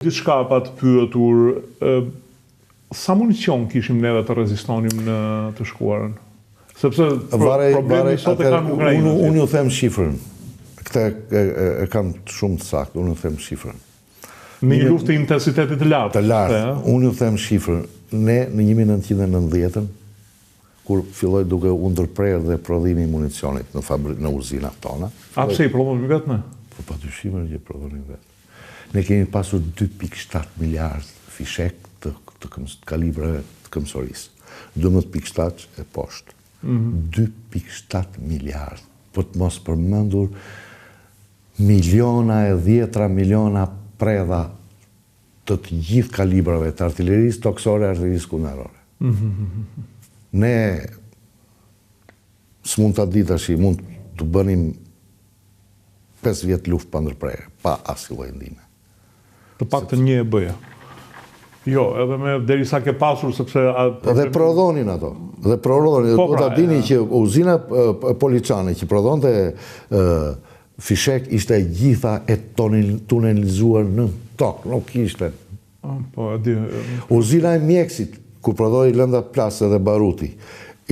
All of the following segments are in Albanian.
diçka pa të pyetur, sa municion kishim neve të rezistonim në të shkuarën? Sepse problemi sot e kanë Ukrajinën. Unë ju them shifrën. Këta e kam shumë të saktë, unë ju them shifrën. Në një luftë të intensitetit të lartë. Të lartë. Unë ju them shifrën. Ne në 1990-ën, kur filloj duke u ndërprerë dhe prodhimi i municionit në uzinat tona. A pse i prodhoni vetë ne? Po padyshime që i prodhoni vetë. Ne kemi pasur 2.7 miliard fishek të kalibrave të këmbësorisë. 12.7 e poshtë. 2.7 miliard. Po të mos përmendur miliona e dhjetra miliona predha të gjithë kalibrave të artillerisë toksore, artillerisë kundërore. Ne s'mund të ditë tash, mund të bënim 5 vjet luftë pa ndërprerje, pa asnjë lloj ndihme. Të paktën një e bëja. Jo, edhe me derisa ke pasur, sepse... Dhe prodhonin ato. Dhe prodhonin. Po ta dini që uzina Poliçane që prodhonte fishek ishte gjitha e tunelizuar në tokë, nuk ishte. Po, e di. Uzina e Mjekësit, ku prodhoi lënda plasë dhe baruti,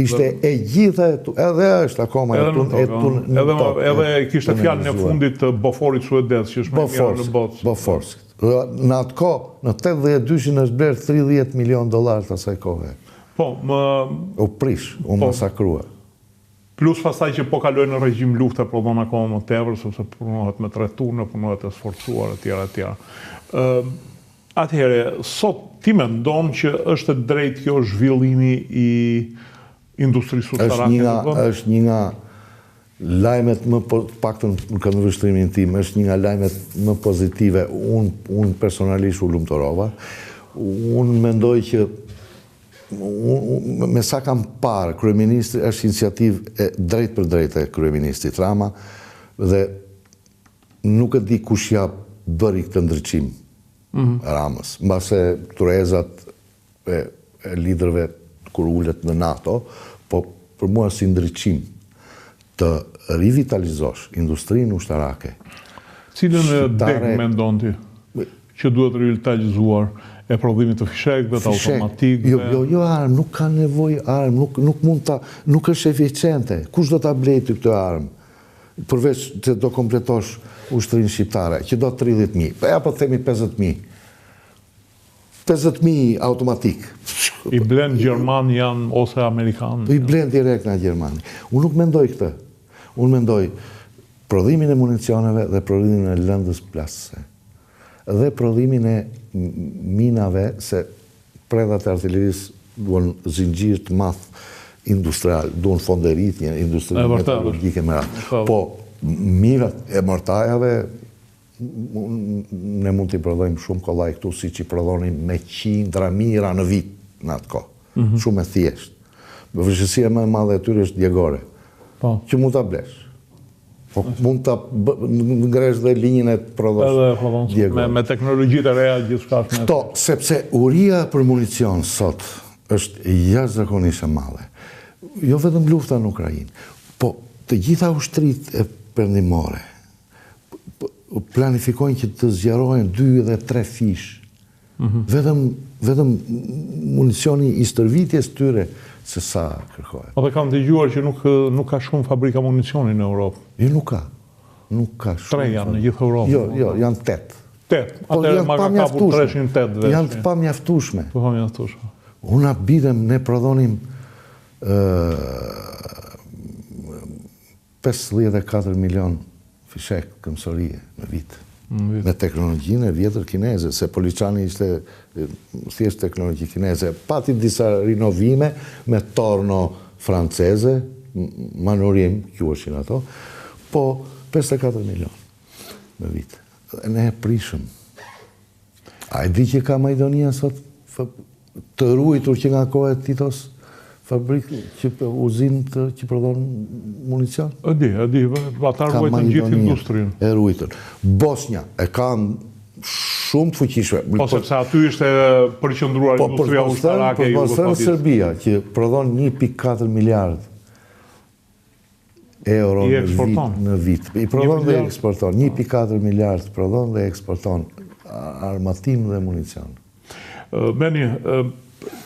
ishte e gjitha, edhe është akoma edhe kishte fjalën e fundit të Boforit suedez, që është më i mirë në botë. Bofors. Në atë kohë, në 82-shin është blerë $30 milion të asaj kohe. Po, u prish, u masakrua. Plus pastaj që po kaloi në regjim lufte, prodhon akoma më tepër, sepse punohet me 3 turne, punohet e sforcuar etj. Atëherë, sot ti mendon që është drejt kjo zhvillimi i industrisë ushtarake? Është një nga lajmet më paktën në këndvështrimin tim, është një nga lajmet më pozitive. Unë personalisht u lumturova. Unë mendoj që me sa kam parë, kryeministri është iniciativë drejt për drejt e kryeministrit Rama dhe nuk e di kush ja bëri këtë ndryqim Ramës. Mbase turezat e liderëve kur ullet në NATO, po për mua si ndryqim të rivitalizosh industrinë ushtarake. Cilën deg mendon ti që duhet rivitalizuar? E prodhimit të fishekëve, të automatikëve? Jo, armë, nuk ka nevojë armë, nuk është eficiente. Kush do ta blej ty këtë armë? Përveç që do kompletosh ushtrinë shqiptare, që do 30.000, apo themi 50.000. 50.000 automatik. I blen Gjerman janë ose Amerikanë? I blen direkt nga Gjermani. Unë nuk mendoj këtë. Unë mendoj prodhimin e municioneve dhe prodhimin e lëndës plasëse. Dhe prodhimin e minave, se predhat e artillerisë duan zinxhir të madh industrial, duan fonderit, një industri metallurgjike me radhë. Po, mirat e mortajave, ne mund t'i prodhojmë shumë kollaj këtu, si që i prodhonin me qindra mira në vit në atë kohë. Shumë e thjeshtë. Vështirësia më e madhe e tyre është djegore, që mund t'a blesh. Po mund të ngresh dhe linjën e prodhosh djegore. Me teknologjitë e reja gjithçka. Këto, sepse uria për municion sot është jashtëzakonisht e madhe. Jo vetëm lufta në Ukrainë, po të gjitha ushtritë e perëndimore planifikojnë që të zgjarohen 2 dhe 3 fish. Vetëm municioni i stërvitjes tyre se sa kërkohet. Po dhe kam dëgjuar që nuk ka shumë fabrika municioni në Europë. Jo, nuk ka. Nuk ka shumë. 3 janë në gjithë Europën. Jo, janë 8. 8. Atëherë ma ka kapur 308 vesh. Janë të pamjaftueshme. Po pamjaftueshme. Unë bidem, ne prodhonim 54 milion fishek këmbësorie në vit. Me teknologjinë e vjetër kineze, se Poliçani ishte thjesht teknologji kineze. Pati disa rinovime me torno franceze, manurim, quheshin ato, po 54 milion në vit. Ne e prishëm. A e di që ka Maqedonia sot të ruajtur që nga koha e Titos fabrikë, uzinë që prodhon municion? E di, ata ruajtën gjithë industrinë. E ruajtën. Bosnia e kanë shumë të fuqishme. Po sepse aty ishte përqendruar industria ushtarake e Jugoslavisë. Serbia, që prodhon 1.4 miliard euro në vit. I prodhon dhe eksporton. 1.4 miliard prodhon dhe eksporton. armatim dhe municion. Beni,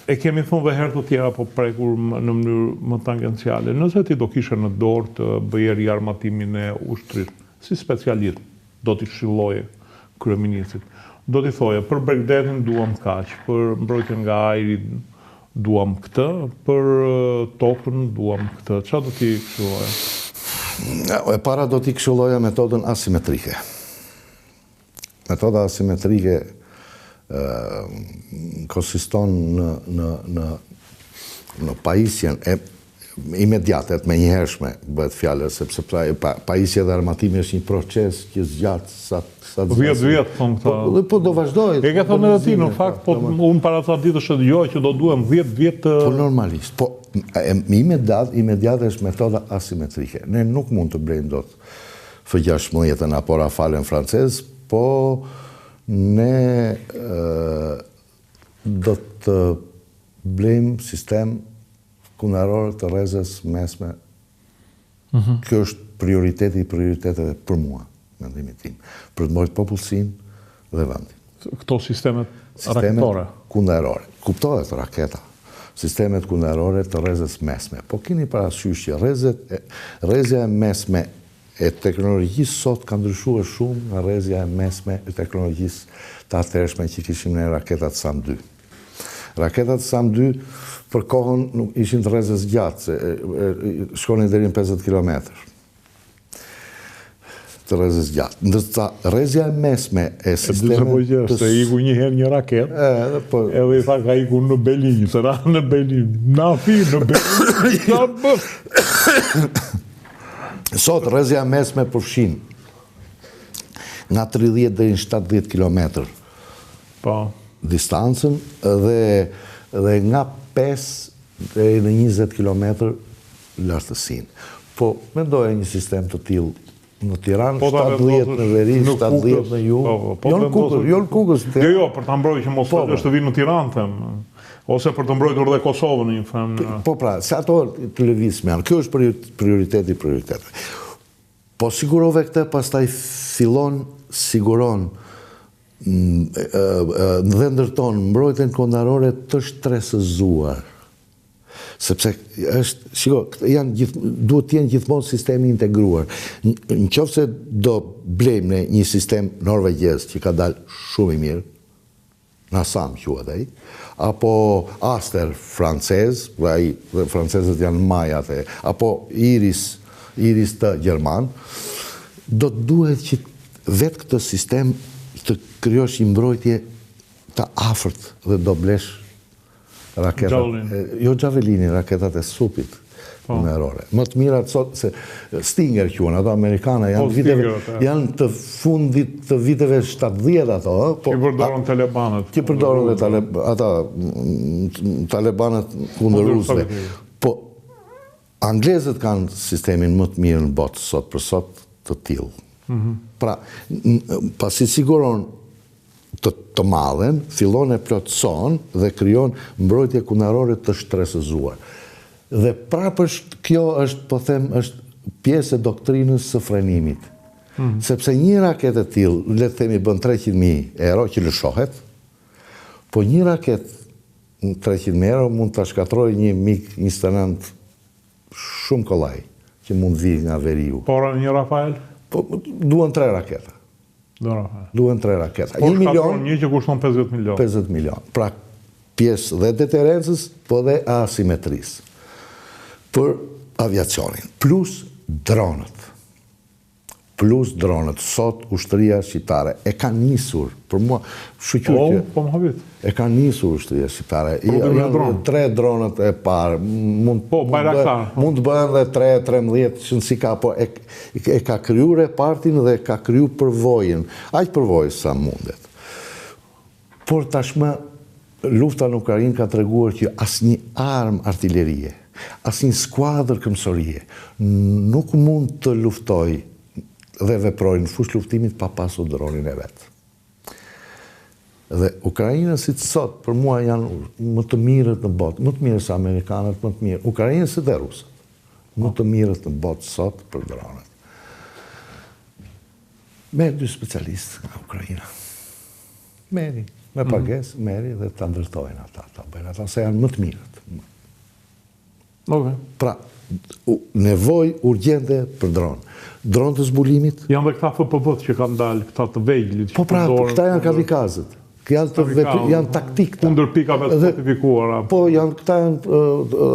e kemi thonë dhe herë të tjera, po prekur në mënyrë më tangenciale. Nëse ti do kishe në dorë të bëje riarmatimin e ushtrisë, si specialist, do t'i këshilloje kryeministrit. Do t'i thoje, për Bregdetin duam kaq, për mbrojtjen nga ajri duam këtë, për tokën duam këtë. Qa do t'i këshilloje? E para do t'i këshilloja metodën asimetrike. Metoda asimetrike konsiston në pajisjen e imediatet, me njëhershme, bëhet fjallë, sepse pajisje dhe armatimi është një proces që zgjatë sa 10 vjetë, thonë këta. Po do vazhdoj. E ke thonë edhe ti, në fakt, po unë para sa ditësh edhe jo, që do duhem 10 vjetë... Po normalisht, po imediat është metoda asimetrike. Ne nuk mund të blejmë do të F-16 apo Rafalen francez, po ne do të blejmë sistem kundarore të rrezës mesme. Kjo është prioriteti i prioriteteve për mua, mendimi tim, për të mbrojtur popullsinë dhe vendin. Këto sistemet raketore? Kundarore. Kuptohet raketa. Sistemet kundarore të rrezës mesme. Po keni parasysh që rrezja e mesme e teknologjisë sot ka ndryshuar shumë nga rrezja e mesme e teknologjisë të atërshme që kishim në raketat SAM-2. Raketat SAM-2 për kohën nuk ishin të rrezës gjatë, shkonin deri në 50 km. Të rrezës gjatë. Ndërsa rrezja e mesme e sistemet... Se iku një herë një raket, edhe i tha ka iku në Belin, se ra në Belin, na fi në Belin, Sot, rrezja mesme përfshin nga 30 dhe 70 km distancën dhe nga 5 dhe në 20 km lartësinë. Po, mendoja një sistem të tillë në Tiranë, 70 në veri, 70 në jug. Jo në Kukës. Jo, për ta mbrojtur që mos është të vinë në Tiranë, them. Ose për të mbrojtur dhe Kosovën, një them. Po pra, se ato të lëvizme janë. Kjo është prioriteti i prioriteteve. Po sigurove këtë, pastaj siguron dhe ndërton mbrojtjen kombëtare të shtresëzuar. Sepse është, duhet të jenë gjithmonë sistemi integruar. Nëse do blejmë ne një sistem norvegjez që ka dalë shumë i mirë, NASAM quhet ai, apo Aster francez, dhe francezët janë majat e, apo Iris të gjerman, do të duhet që vetë këtë sistem të krijosh një mbrojtje të afërt dhe do blesh raketat. Jo Javelini, raketat e supit numerore. Më të mirat sot, se Stinger quhen, ato amerikane janë të fundit të viteve 70 ato. Që përdorën talibanët. Që përdorën dhe talibanët kundër rusëve. Po, anglezët kanë sistemin më të mirë në botë sot për sot të tillë. Pra, pasi siguron të madhen, fillon e plotëson dhe krijon mbrojtje kundërore të shtresëzuar. Dhe prapërisht kjo është, po them, është pjesë e doktrinës së frenimit. Sepse një raketë e tillë, le të themi bën 300.000 euro që lëshohet, po një raketë 300.000 euro mund ta shkatërrojë një MiG-29 shumë kollaj, që mund vi nga veriu. Por një Rafael? Po duhen 3 raketa. Duhen 3 raketa. Po shkatërron një që kushton 50 milion. 50 milion. Pra pjesë dhe deterencës, po dhe asimetrisë. Për aviacionin, plus dronët. Sot ushtria shqiptare e ka nisur, për mua, e ka nisur ushtria shqiptare. Janë 3 dronët e parë, mund të bëhen dhe 3-13, që nësi ka, po e ka kryu repartin dhe ka kryu përvojën. Aq përvojë sa mundet. Por tashmë, lufta në Ukrainë ka treguar që asnjë armë artillerie, asnjë skuadër këmbësorie nuk mund të luftojë dhe veprojnë në fushë luftimit pa pasur dronin e vet. Dhe ukrainësit sot për mua janë më të mirët në botë, më të mirë se amerikanët, më të mirë, ukrainësit dhe rusët, më të mirët në botë sot për dronet. Me 2 specialistë nga Ukraina. Meri, me pagesë, meri dhe ta ndërtojnë ata, ta bëjnë ata, se janë më të mirët. Pra, nevoj urgjente për dronë. Dronë të zbulimit. Janë dhe këta FPV-t që kanë dalë, këta të vejglit. Po pra, këta janë kamikazët. Janë taktik. Kundër pikave të fortifikuara. Po, këta janë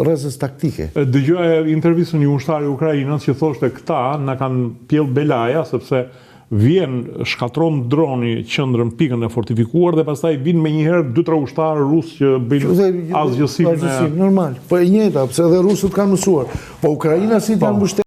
rrezës taktike. Dëgjoj intervistën një ushtari Ukrainës që thoshte këta na kanë pjell belaja, sepse vjen shkatron droni qendrën pikën e fortifikuar dhe pastaj vinë me njëherë 2-3 ushtarë rusë që bëjnë asgjësinë. Normal. Po e njëjta, pse edhe rusët kanë mësuar. Po Ukraina si janë mbështetur